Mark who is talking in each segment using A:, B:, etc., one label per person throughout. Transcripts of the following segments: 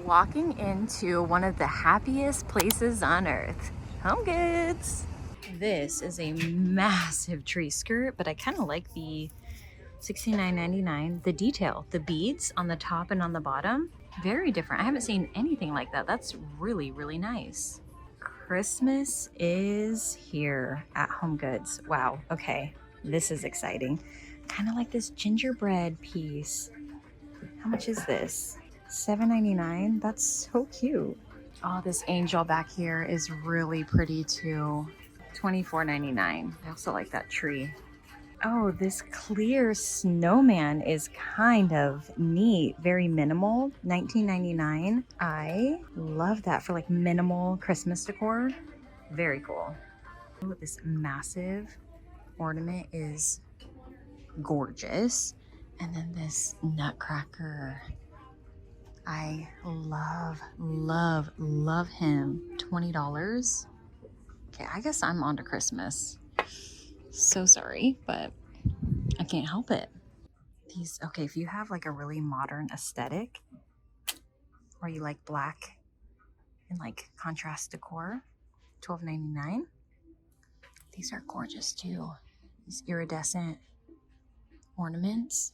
A: Walking into one of the happiest places on earth, HomeGoods. This is a massive tree skirt, but I kind of like the $69.99. The detail, the beads on the top and on the bottom, very different. I haven't seen anything like that. That's really, really nice. Christmas is here at HomeGoods. Wow, okay, this is exciting. Kind of like this gingerbread piece. How much is this? $7.99. That's so cute. Oh, this angel back here is really pretty too. $24.99. I also like that tree. Oh, this clear snowman is kind of neat. Very minimal. $19.99. I love that for like minimal Christmas decor. Very cool. Oh, this massive ornament is gorgeous. And then this nutcracker. I love, love, love him. $20. Okay, I guess I'm on to Christmas. So sorry, but I can't help it. These, okay, if you have like a really modern aesthetic, or you like black and like contrast decor, $12.99. These are gorgeous too. These iridescent ornaments.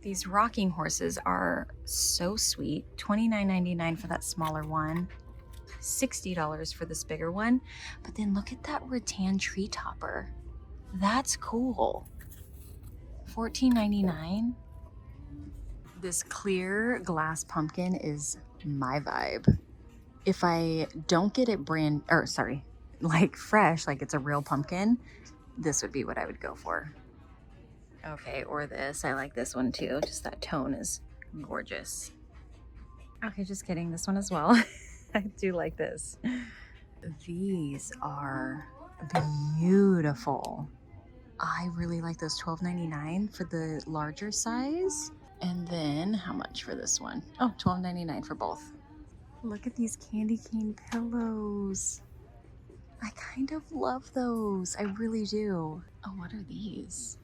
A: These rocking horses are so sweet. $29.99 for that smaller one. $60 for this bigger one. But then look at that rattan tree topper. That's cool. $14.99. This clear glass pumpkin is my vibe. If I don't get it like fresh, like it's a real pumpkin, this would be what I would go for. Okay, or this. I like this one too. Just that tone is gorgeous. Okay, just kidding. This one as well. I do like this. These are beautiful. I really like those. $12.99 for the larger size. And then how much for this one? Oh, $12.99 for both. Look at these candy cane pillows. I kind of love those. I really do. Oh, what are these?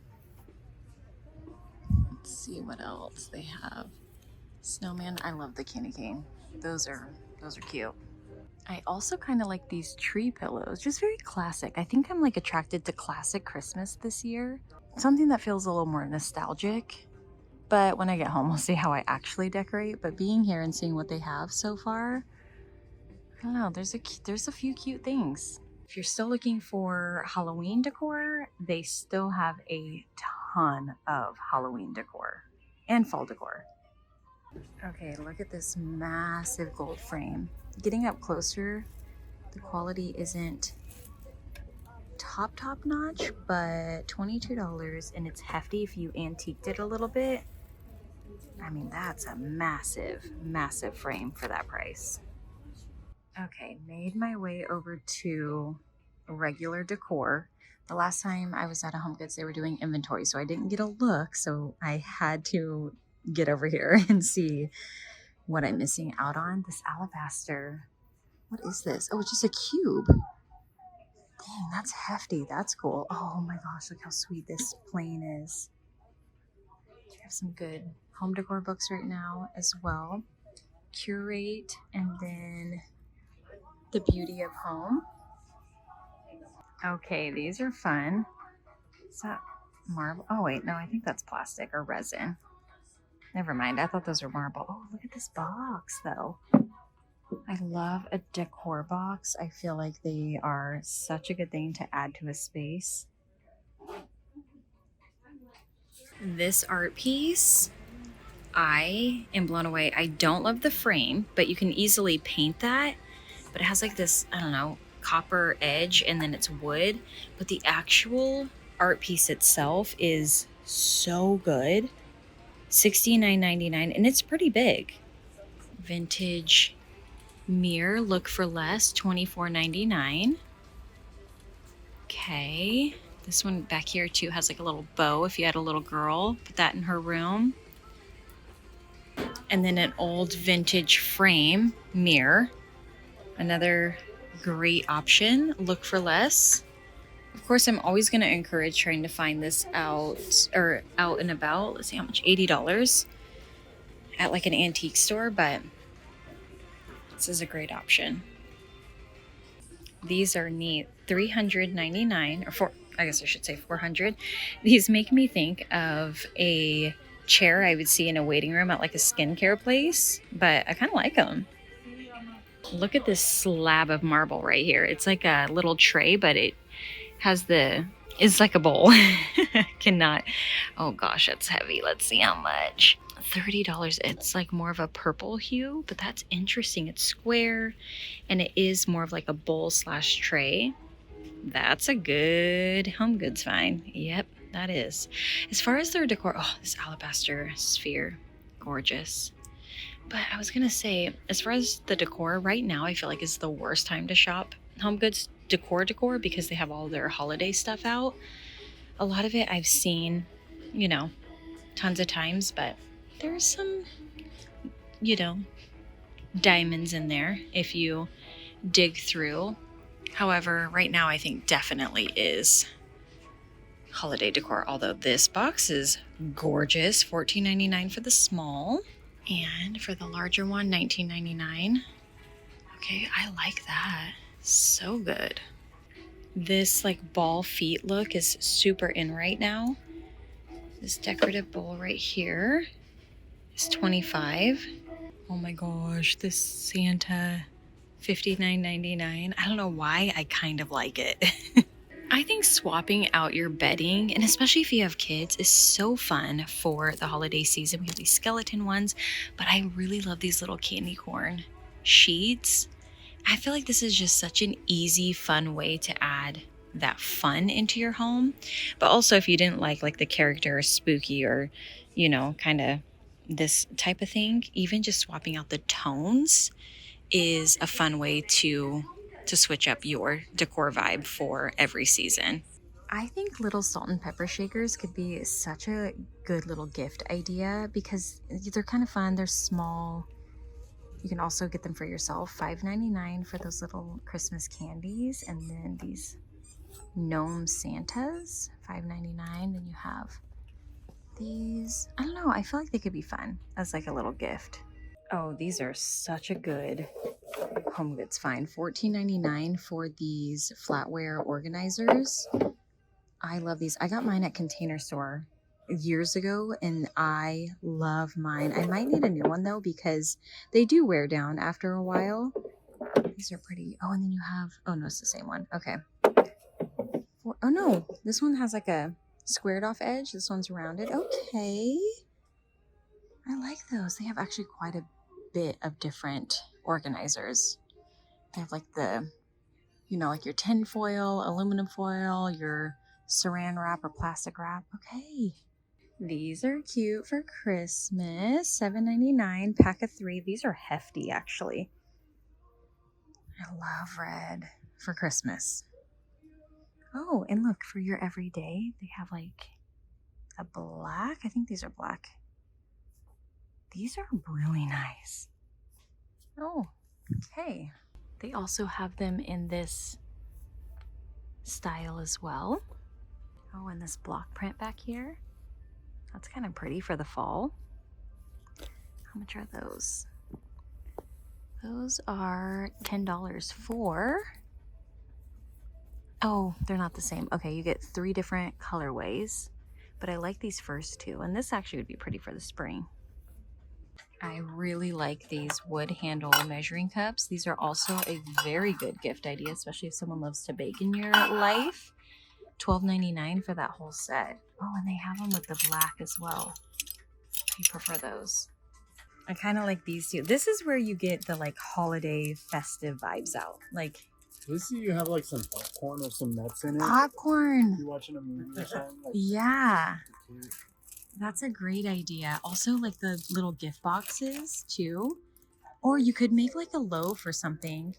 A: Let's see what else they have. Snowman. I love the candy cane. Those are cute. I also kind of like these tree pillows. Just very classic. I think I'm like attracted to classic Christmas this year. Something that feels a little more nostalgic. But when I get home, we'll see how I actually decorate. But being here and seeing what they have so far, I don't know. There's a few cute things. If you're still looking for Halloween decor, they still have a ton of Halloween decor and fall decor. Okay, look at this massive gold frame. Getting up closer, the quality isn't top notch, but $22, and it's hefty if you antiqued it a little bit. I mean, that's a massive, massive frame for that price. Okay, made my way over to regular decor. The last time I was at a HomeGoods, they were doing inventory, so I didn't get a look, so I had to get over here and see what I'm missing out on. This alabaster. What is this? Oh, it's just a cube. Dang, that's hefty. That's cool. Oh my gosh, look how sweet this plane is. We have some good home decor books right now as well. Curate, and then The Beauty of Home. Okay, these are fun. Is that marble? Oh wait, no, I think that's plastic or resin. Never mind, I thought those were marble. Oh, look at this box though. I love a decor box. I feel like they are such a good thing to add to a space. This art piece, I am blown away. I don't love the frame, but you can easily paint that. But it has like this, I don't know, copper edge, and then it's wood. But the actual art piece itself is so good. $69.99, and it's pretty big. Vintage mirror, look for less, $24.99. Okay, this one back here too has like a little bow. If you had a little girl, put that in her room. And then an old vintage frame mirror, another great option. Look for less. Of course, I'm always going to encourage trying to find this out and about. Let's see how much, $80 at like an antique store, but This is a great option. These are neat. $399 or four. I guess I should say 400. These make me think of a chair I would see in a waiting room at like a skincare place, but I kind of like them. Look at this slab of marble right here. It's like a little tray, but it has it's like a bowl. Cannot. Oh gosh, that's heavy. Let's see how much. $30. It's like more of a purple hue, but that's interesting. It's square and it is more of like a bowl slash tray. That's a good HomeGoods find. Yep, that is. As far as their decor, oh, this alabaster sphere, gorgeous. But I was gonna say, as far as the decor, right now I feel like is the worst time to shop HomeGoods decor because they have all their holiday stuff out. A lot of it I've seen, you know, tons of times, but there's some, you know, diamonds in there if you dig through. However, right now I think definitely is holiday decor, although this box is gorgeous. $14.99 for the small, and for the larger one, $19.99. Okay, I like that. So good. This like ball feet look is super in right now. This decorative bowl right here is $25. Oh my gosh, this Santa, $59.99. I don't know why, I kind of like it. I think swapping out your bedding, and especially if you have kids, is so fun for the holiday season. We have these skeleton ones, but I really love these little candy corn sheets. I feel like this is just such an easy, fun way to add that fun into your home. But also if you didn't like the character or spooky or, you know, kind of this type of thing, even just swapping out the tones is a fun way to switch up your decor vibe for every season. I think little salt and pepper shakers could be such a good little gift idea because they're kind of fun. They're small. You can also get them for yourself. $5.99 for those little Christmas candies. And then these gnome Santas, $5.99. Then you have these. I don't know. I feel like they could be fun as like a little gift. Oh, these are such a good HomeGoods find. $14.99 for these flatware organizers. I love these. I got mine at Container Store years ago and I love mine. I might need a new one though because they do wear down after a while. These are pretty. Oh, and then you have, oh no, it's the same one. Okay. Oh no, this one has like a squared off edge. This one's rounded. Okay. I like those. They have actually quite a bit of different organizers. They have like the, you know, like your tin foil, aluminum foil, your saran wrap or plastic wrap. Okay. These are cute for Christmas. $7.99, pack of 3. These are hefty, actually. I love red for Christmas. Oh, and look, for your everyday, they have like a black. I think these are black. These are really nice. Oh, okay. They also have them in this style as well. Oh, and this block print back here. That's kind of pretty for the fall. How much are those? Those are $10 for... Oh, they're not the same. Okay, you get 3 different colorways, but I like these first 2, and this actually would be pretty for the spring. I really like these wood handle measuring cups. These are also a very good gift idea, especially if someone loves to bake in your life. $12.99 for that whole set. Oh, and they have them with the black as well. If you prefer those. I kind of like these too. This is where you get the like holiday festive vibes out. Like,
B: this you have like some popcorn or some nuts in it.
A: Popcorn.
B: You watching a movie or something? Like,
A: yeah. That's a great idea. Also, like the little gift boxes too. Or you could make like a loaf or something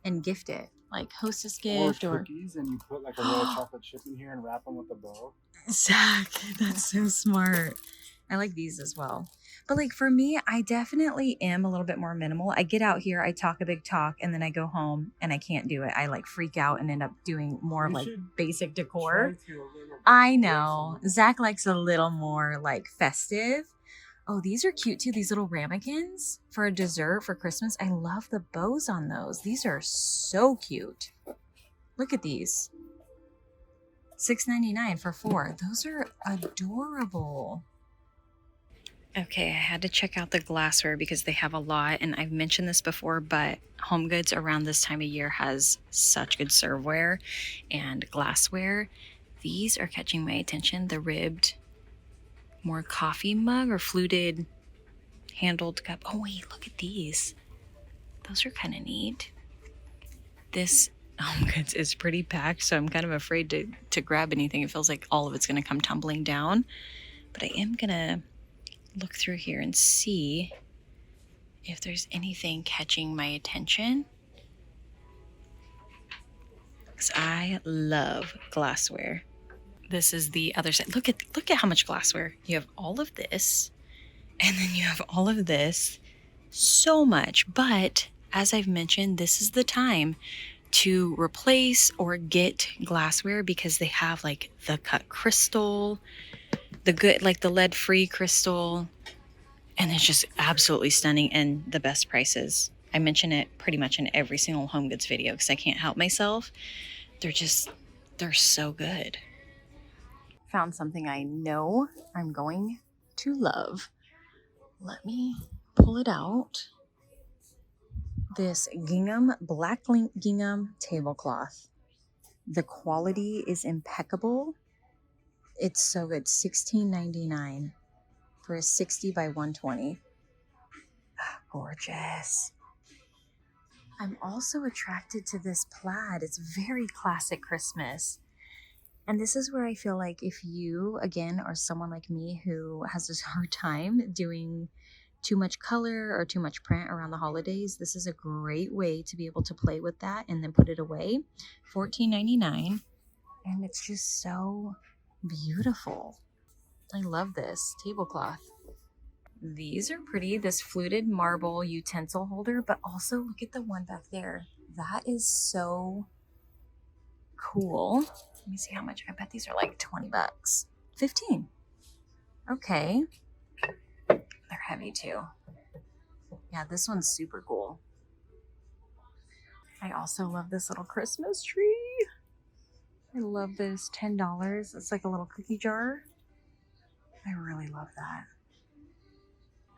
A: and gift it. Like hostess gift
B: or cookies, and you put like a royal chocolate chip in here and wrap them with a bow.
A: Zach, that's so smart. I like these as well. But like for me, I definitely am a little bit more minimal. I get out here, I talk a big talk, and then I go home and I can't do it. I like freak out and end up doing more of like basic decor. I know. Zach likes a little more like festive. Oh, these are cute too. These little ramekins for a dessert for Christmas. I love the bows on those. These are so cute. Look at these. $6.99 for 4. Those are adorable. Okay, I had to check out the glassware because they have a lot, and I've mentioned this before, but HomeGoods around this time of year has such good serveware and glassware. These are catching my attention. The ribbed, more coffee mug or fluted handled cup. Oh wait, look at these. Those are kind of neat. This HomeGoods is pretty packed, so I'm kind of afraid to grab anything. It feels like all of it's going to come tumbling down, but I am going to look through here and see if there's anything catching my attention, because I love glassware. This is the other side. Look at how much glassware. You have all of this, and then you have all of this. So much. But as I've mentioned, this is the time to replace or get glassware because they have like the cut crystal, the good, like the lead free crystal, and it's just absolutely stunning and the best prices. I mention it pretty much in every single HomeGoods video because I can't help myself. They're so good. Found something I know I'm going to love. Let me pull it out. This gingham, black link gingham tablecloth. The quality is impeccable. It's so good. $16.99 for a 60 by 120. Gorgeous. I'm also attracted to this plaid. It's very classic Christmas. And this is where I feel like if you, again, are someone like me who has this hard time doing too much color or too much print around the holidays, this is a great way to be able to play with that and then put it away. $14.99. And it's just so beautiful. I love this tablecloth. These are pretty. This fluted marble utensil holder, but also look at the one back there. That is so cool. Let me see how much. I bet these are like 20 bucks. 15. Okay. They're heavy too. Yeah, this one's super cool. I also love this little Christmas tree. I love this. $10. It's like a little cookie jar. I really love that.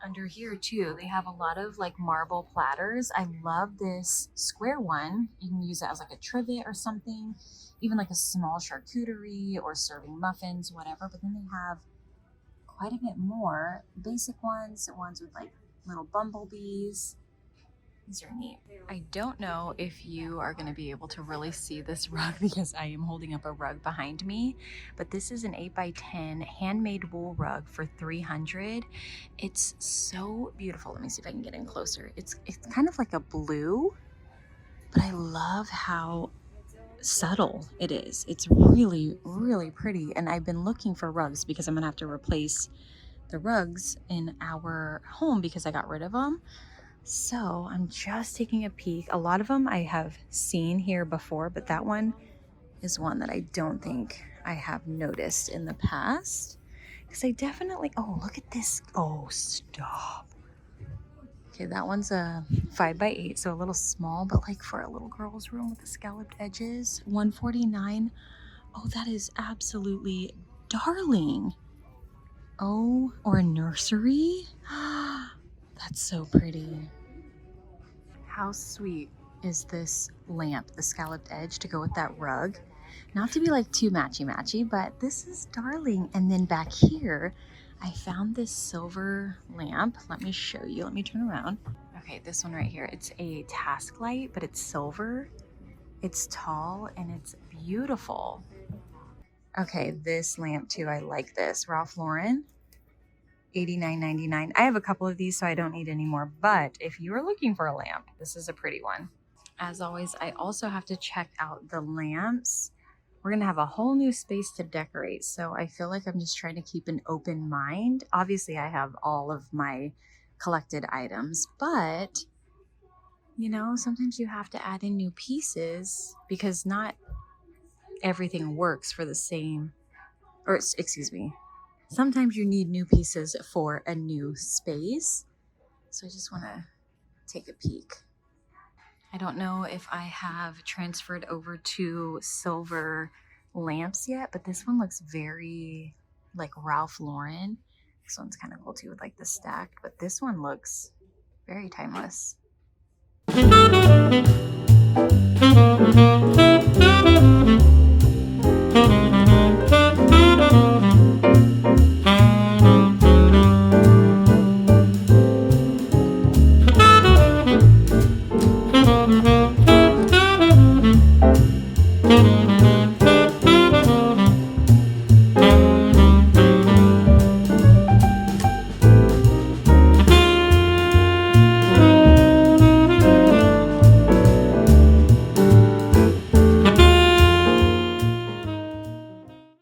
A: Under here too, they have a lot of like marble platters. I love this square one. You can use it as like a trivet or something, even like a small charcuterie or serving muffins, whatever. But then they have quite a bit more basic ones with like little bumblebees. These are neat. I don't know if you are going to be able to really see this rug because I am holding up a rug behind me, but this is an 8x10 handmade wool rug for $300. It's so beautiful. Let me see if I can get in closer. It's kind of like a blue, but I love how subtle it is. It's really, really pretty. And I've been looking for rugs because I'm going to have to replace the rugs in our home because I got rid of them. So I'm just taking a peek. A lot of them I have seen here before, but that one is one that I don't think I have noticed in the past. Because I definitely, oh, look at this. Oh, stop. Okay, that one's a 5x8, so a little small, but like for a little girl's room with the scalloped edges. $149. Oh, that is absolutely darling. Oh, or a nursery. That's so pretty. How sweet is this lamp, the scalloped edge, to go with that rug? Not to be like too matchy-matchy, but this is darling. And then back here, I found this silver lamp. Let me show you. Let me turn around. Okay, this one right here. It's a task light, but it's silver. It's tall and it's beautiful. Okay, this lamp too. I like this. Ralph Lauren. $89.99. I have a couple of these, so I don't need any more. But if you are looking for a lamp, this is a pretty one. As always, I also have to check out the lamps. We're going to have a whole new space to decorate, so I feel like I'm just trying to keep an open mind. Obviously, I have all of my collected items, but, you know, sometimes you have to add in new pieces because not everything works for the same, or excuse me, sometimes you need new pieces for a new space. So I just want to take a peek. I don't know if I have transferred over to silver lamps yet, but this one looks very like Ralph Lauren. This one's kind of cool too with like the stack, but this one looks very timeless.